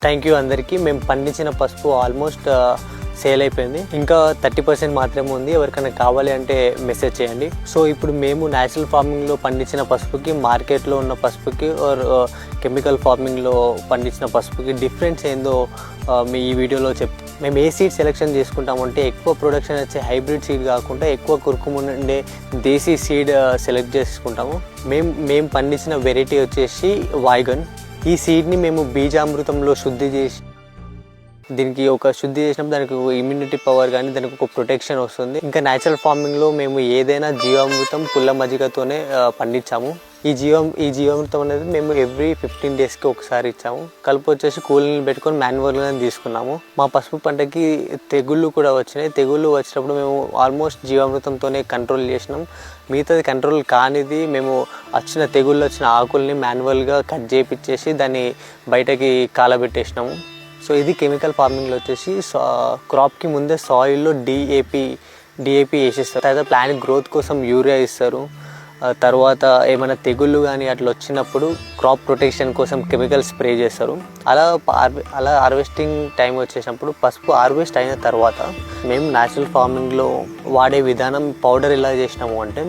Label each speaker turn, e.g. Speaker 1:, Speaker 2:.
Speaker 1: Thank you అందరికీ. మేము పండించిన పసుపు ఆల్మోస్ట్ సేల్ అయిపోయింది. ఇంకా 30% మాత్రమే ఉంది. ఎవరికైనా కావాలి అంటే మెసేజ్ చేయండి. సో ఇప్పుడు మేము న్యాచురల్ ఫార్మింగ్లో పండించిన పసుపుకి, మార్కెట్లో ఉన్న పసుపుకి ఆర్ కెమికల్ ఫార్మింగ్లో పండించిన పసుపుకి డిఫరెన్స్ ఏందో మీ ఈ వీడియోలో మేము ఏ సీడ్ సెలెక్షన్ చేసుకుంటామంటే ఎక్కువ ప్రొడక్షన్ వచ్చే హైబ్రిడ్ సీడ్ కాకుండా ఎక్కువ కురుకుముండే దేశీ సీడ్ సెలెక్ట్ చేసుకుంటాము. మేము పండించిన వెరైటీ వచ్చేసి వాయిగన్. ఈ సీడ్ని మేము బీజామృతంలో శుద్ధి చేసి దీనికి శుద్ధి చేసినప్పుడు దానికి ఇమ్యూనిటీ పవర్ కానీ దానికి ఒక ప్రొటెక్షన్ వస్తుంది. ఇంకా న్యాచురల్ ఫార్మింగ్లో మేము ఏదైనా జీవామృతం పుల్ల మజ్జిగతోనే పండించాము. ఈ జీవామృతం అనేది మేము ఎవ్రీ 15 డేస్కి ఒకసారి ఇచ్చాము. కలుపు వచ్చేసి కూలీని పెట్టుకొని మాన్యువల్గానే తీసుకున్నాము. మా పసుపు పంటకి తెగుళ్ళు కూడా వచ్చినాయి. తెగుళ్ళు వచ్చినప్పుడు మేము ఆల్మోస్ట్ జీవామృతంతోనే కంట్రోల్ చేసినాం. మిగతాది కంట్రోల్ కానిది మేము తెగుళ్ళు వచ్చిన ఆకుల్ని మాన్యువల్గా కట్ చేయించేసి దాన్ని బయటకి కాలబెట్టేసినాము. సో ఇది కెమికల్ ఫార్మింగ్లో వచ్చేసి క్రాప్కి ముందే సాయిల్లో డిఏపి వేసేస్తారు. తర్వాత ప్లాంట్ గ్రోత్ కోసం యూరియా ఇస్తారు. తర్వాత ఏమైనా తెగుళ్ళు కానీ అట్లా వచ్చినప్పుడు క్రాప్ ప్రొటెక్షన్ కోసం కెమికల్ స్ప్రే చేస్తారు. అలా హార్వెస్టింగ్ టైం వచ్చేసినప్పుడు పసుపు హార్వెస్ట్ అయిన తర్వాత మేము న్యాచురల్ ఫార్మింగ్లో వాడే విధానం పౌడర్ ఎలా చేసినాము అంటే